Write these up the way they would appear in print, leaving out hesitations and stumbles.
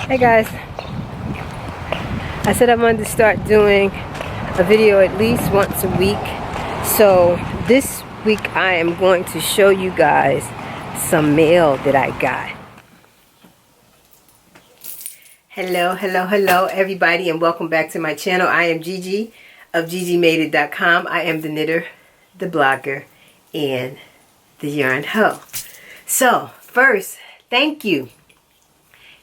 Hey guys, I said I wanted to start doing a video at least once a week. So this week I am going to show you guys some mail that I got. Hello everybody, and welcome back to my channel. I am Gigi of GGmadeit.com. I am the knitter, the blogger, and the YarnHo. So first, thank you.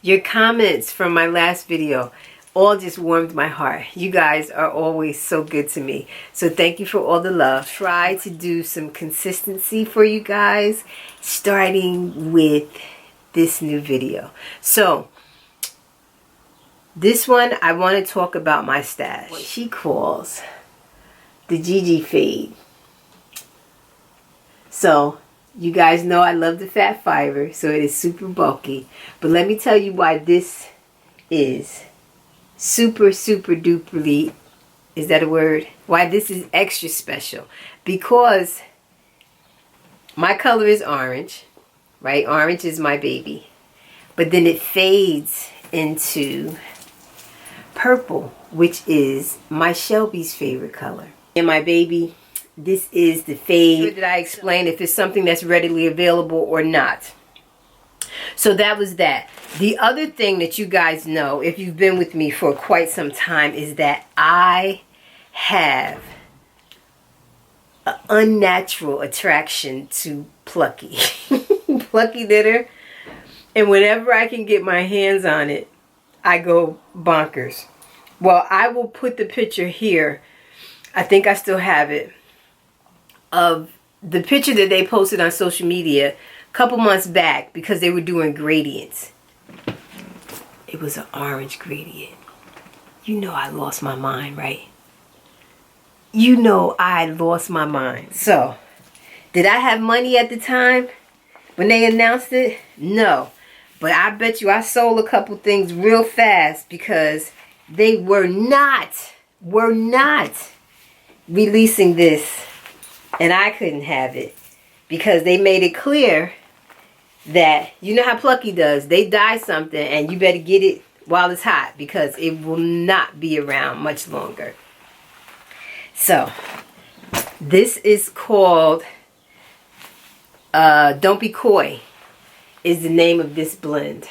Your comments from my last video all just warmed my heart. You guys are always so good to me. So thank you for all the love. Try to do some consistency for you guys, starting with this new video. So this one, I want to talk about my stash. What she calls the Gigi fade. So you guys know I love the fat fiber, so it is super bulky. But let me tell you why this is super duperly, is that a word? Why this is extra special. Because my color is orange, right? Orange is my baby. But then it fades into purple, which is my Shelby's favorite color. And my baby, this is the fade. Did I explain if it's something that's readily available or not? So that was that. The other thing that you guys know, if you've been with me for quite some time, is that I have an unnatural attraction to plucky. Plucky knitter. And whenever I can get my hands on it, I go bonkers. Well, I will put the picture here. I think I still have it. Of the picture that they posted on social media a couple months back, because they were doing gradients. It was an orange gradient. You know I lost my mind, right? You know I lost my mind. So, did I have money at the time when they announced it? No. But I bet you I sold a couple things real fast because they were not releasing this. And I couldn't have it because they made it clear that, you know how Plucky does. They dye something and you better get it while it's hot because it will not be around much longer. So, this is called Be Coy is the name of this blend.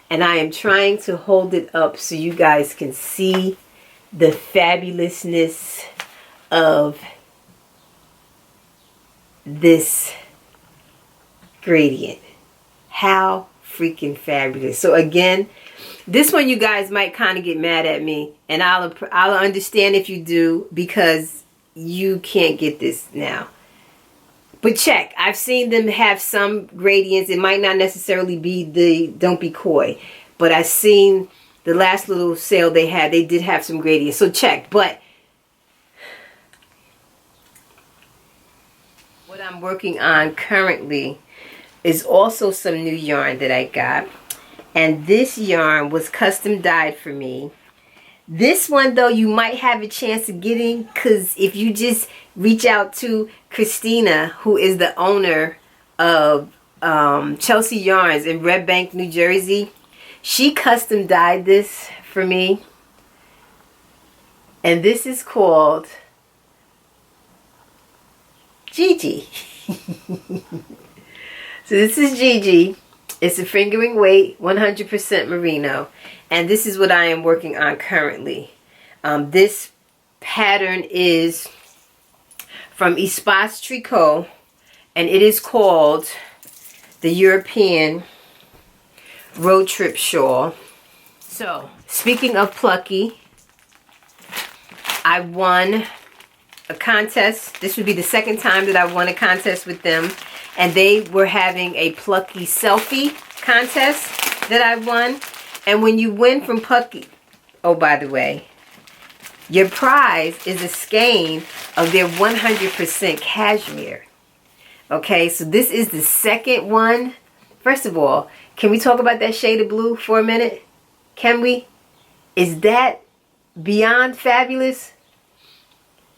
And I am trying to hold it up so you guys can see the fabulousness of this gradient. How freaking fabulous. So again, this one you guys might kind of get mad at me, and I'll understand if you do, because you can't get this now. But check, I've seen them have some gradients. It might not necessarily be the Don't Be Coy, but I've seen the last little sale they had, they did have some gradients. So check. But what I'm working on currently is also some new yarn that I got. And this yarn was custom dyed for me. This one, though, you might have a chance of getting, because if you just reach out to Christina, who is the owner of Chelsea Yarns in Red Bank, New Jersey, she custom dyed this for me. And this is called Gigi. So this is Gigi. It's a fingering weight, 100% merino. And this is what I am working on currently. This pattern is from Espace Tricot. And it is called the European Road Trip Shawl. So, speaking of Plucky, I won a contest. This would be the second time that I won a contest with them. And they were having a Plucky selfie contest that I won. And when you win from Plucky, oh, by the way, your prize is a skein of their 100% cashmere. Okay, so this is the second one. First of all, can we talk about that shade of blue for a minute? Can we? Is that beyond fabulous?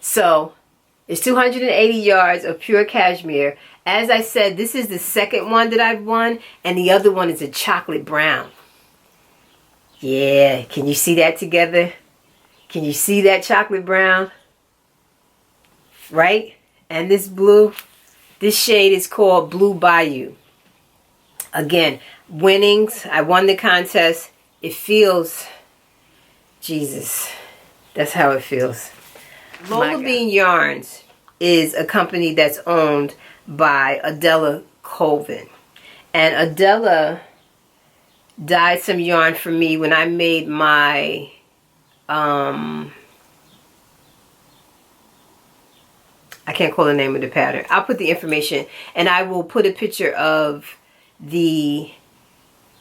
So, it's 280 yards of pure cashmere. As I said, this is the second one that I've won, and the other one is a chocolate brown. Yeah, can you see that together? Can you see that chocolate brown? Right? And this blue, this shade is called Blue Bayou. Again, winnings. I won the contest. It feels, Jesus, that's how it feels. Lola Dean Yarns is a company that's owned by Adela Colvin. And Adela dyed some yarn for me when I made my I can't call the name of the pattern. I'll put the information, and I will put a picture of the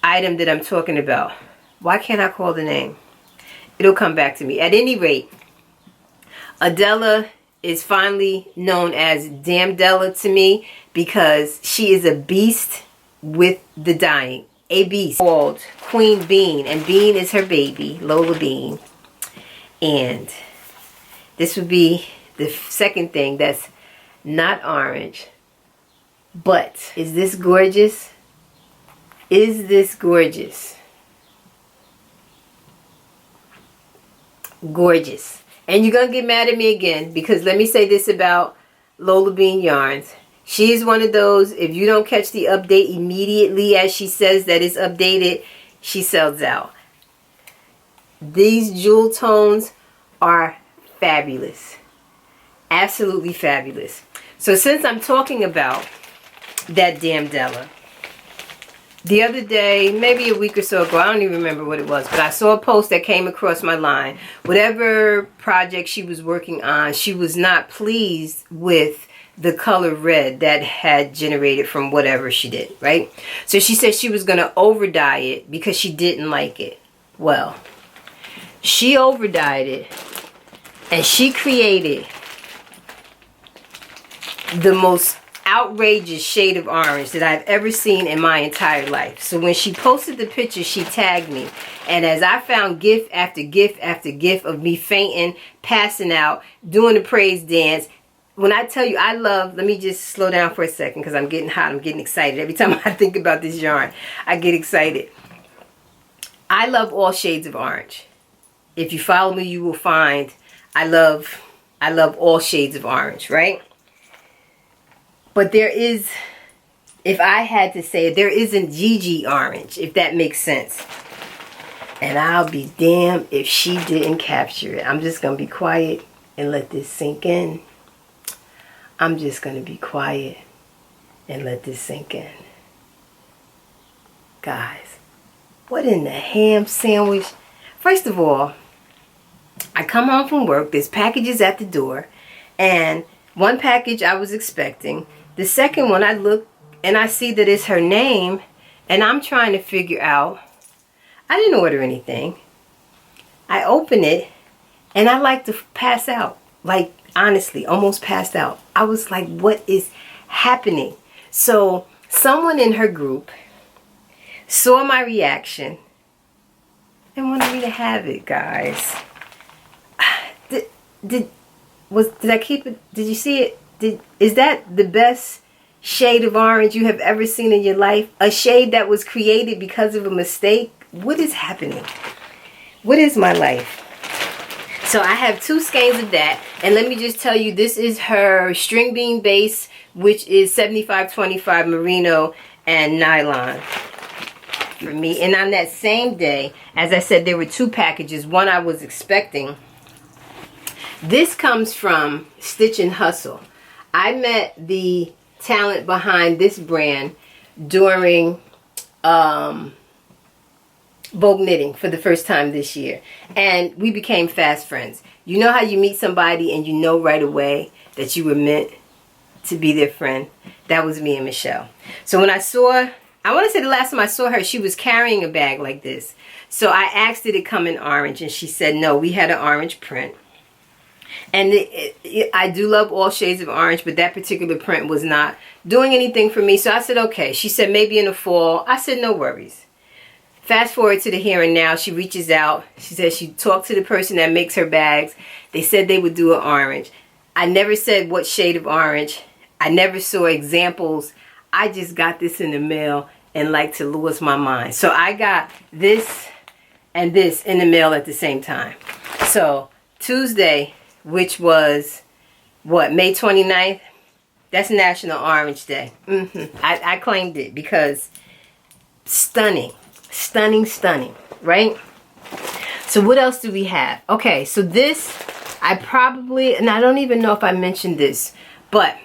item that I'm talking about. Why can't I call the name? It'll come back to me. At any rate, Adela is finally known as Damn Della to me because she is a beast with the dyeing. A beast called Queen Bean, and Bean is her baby, Lola Dean. And this would be the second thing that's not orange. But is this gorgeous? Is this gorgeous? Gorgeous. And you're going to get mad at me again because let me say this about Lola Bean Yarns. She is one of those, if you don't catch the update immediately as she says that it's updated, she sells out. These jewel tones are fabulous. Absolutely fabulous. So since I'm talking about that Damn Della, the other day, maybe a week or so ago, I don't even remember what it was, but I saw a post that came across my line. Whatever project she was working on, she was not pleased with the color red that had generated from whatever she did, right? So she said she was going to over dye it because she didn't like it. Well, she over dyed it and she created the most outrageous shade of orange that I've ever seen in my entire life. So when she posted the picture, she tagged me, and as I found gift after gift after gift of me fainting, passing out, doing the praise dance. When I tell you I love, let me just slow down for a second because I'm getting hot, I'm getting excited. Every time I think about this yarn, I get excited. I love all shades of orange. If you follow me, you will find I love all shades of orange, right? But there is, if I had to say it, there isn't GG orange, if that makes sense. And I'll be damned if she didn't capture it. I'm just going to be quiet and let this sink in. I'm just going to be quiet and let this sink in. Guys, what in the ham sandwich? First of all, I come home from work, there's packages at the door, and one package I was expecting. The second one, I look and I see that it's her name, and I'm trying to figure out, I didn't order anything. I open it, and I like to pass out. Like, honestly, almost passed out. I was like, what is happening? So, someone in her group saw my reaction and wanted me to have it, guys. Did I keep it? Did you see it? Is that the best shade of orange you have ever seen in your life? A shade that was created because of a mistake? What is happening? What is my life? So I have 2 skeins of that. And let me just tell you, this is her string bean base, which is 75-25 merino and nylon for me. And on that same day, as I said, there were 2 packages. One I was expecting. This comes from Stitch and Hustle. I met the talent behind this brand during Vogue Knitting for the first time this year. And we became fast friends. You know how you meet somebody and you know right away that you were meant to be their friend? That was me and Michelle. So when I want to say the last time I saw her, she was carrying a bag like this. So I asked, did it come in orange? And she said, no, we had an orange print. And I do love all shades of orange, but that particular print was not doing anything for me. So I said, okay. She said, maybe in the fall. I said, no worries. Fast forward to the here and now. She reaches out. She says she talked to the person that makes her bags. They said they would do an orange. I never said what shade of orange. I never saw examples. I just got this in the mail and like to lose my mind. So I got this and this in the mail at the same time. So Tuesday, which was what, May 29th, that's National Orange Day. I claimed it because stunning, stunning, stunning, right? So what else do we have? Okay, so this, I probably, and I don't even know if I mentioned this, but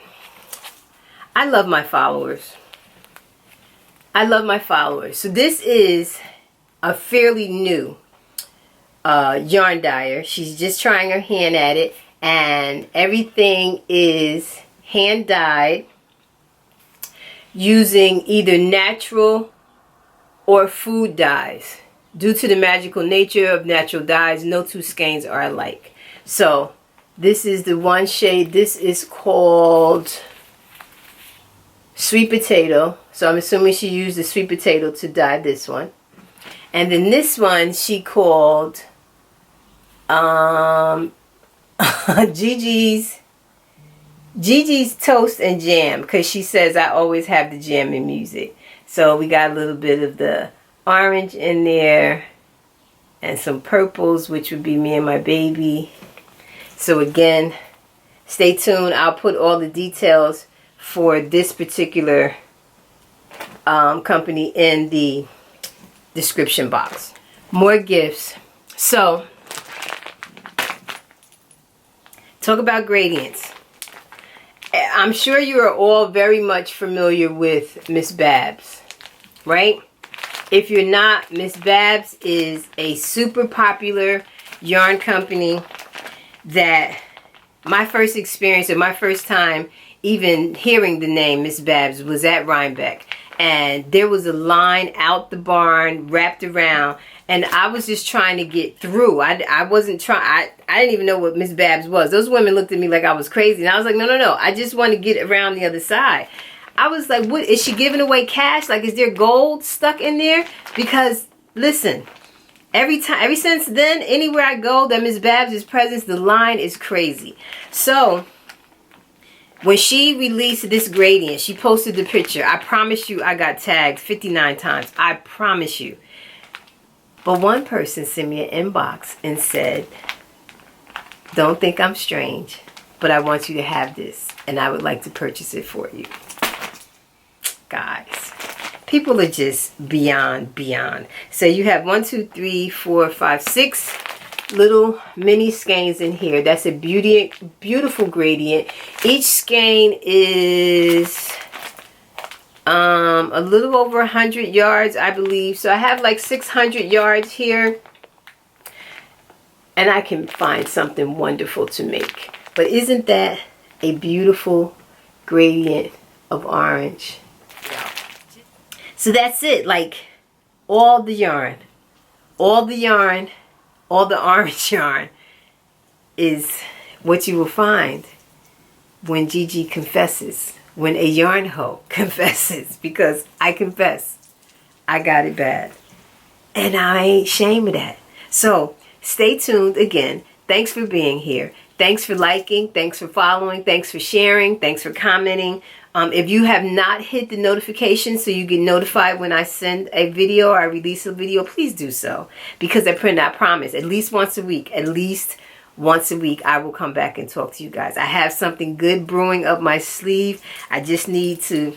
I love my followers. I love my followers. So this is a fairly new yarn dyer. She's just trying her hand at it, and everything is hand dyed using either natural or food dyes. Due to the magical nature of natural dyes, no two skeins are alike. So this is the one shade. This is called Sweet Potato. So I'm assuming she used the Sweet Potato to dye this one. And then this one she called Gigi's Toast and Jam, because she says I always have the jam in music. So we got a little bit of the orange in there and some purples, which would be me and my baby. So again, stay tuned. I'll put all the details for this particular company in the description box. More gifts. So talk about gradients. I'm sure you are all very much familiar with Miss Babs, right? If you're not, Miss Babs is a super popular yarn company that my first experience, or my first time even hearing the name Miss Babs, was at Rhinebeck. And there was a line out the barn wrapped around, and I was just trying to get through. I wasn't trying, I didn't even know what Miss Babs was. Those women looked at me like I was crazy, and I was like, no, I just want to get around the other side. I was like, what, is she giving away cash? Like, is there gold stuck in there? Because listen, ever since then, anywhere I go that Miss Babs' presence, the line is crazy. So when she released this gradient, she posted the picture. I promise you I got tagged 59 times. I promise you. But one person sent me an inbox and said, don't think I'm strange, but I want you to have this, and I would like to purchase it for you. Guys, people are just beyond. So you have 1, 2, 3, 4, 5, 6 little mini skeins in here. That's a beautiful gradient. Each skein is a little over 100 yards, I believe. So I have like 600 yards here, and I can find something wonderful to make. But isn't that a beautiful gradient of orange? So that's it. Like, all the yarn, all the orange yarn is what you will find when Gigi confesses, when a YarnHo confesses, because I confess, I got it bad. And I ain't ashamed of that. So stay tuned again. Thanks for being here. Thanks for liking. Thanks for following. Thanks for sharing. Thanks for commenting. If you have not hit the notification so you get notified when I send a video or I release a video, please do so. Because I promise, at least once a week, I will come back and talk to you guys. I have something good brewing up my sleeve. I just need to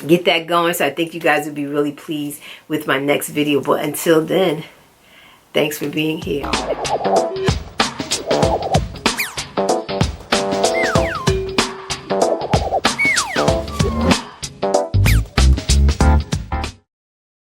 get that going. So I think you guys will be really pleased with my next video. But until then, thanks for being here.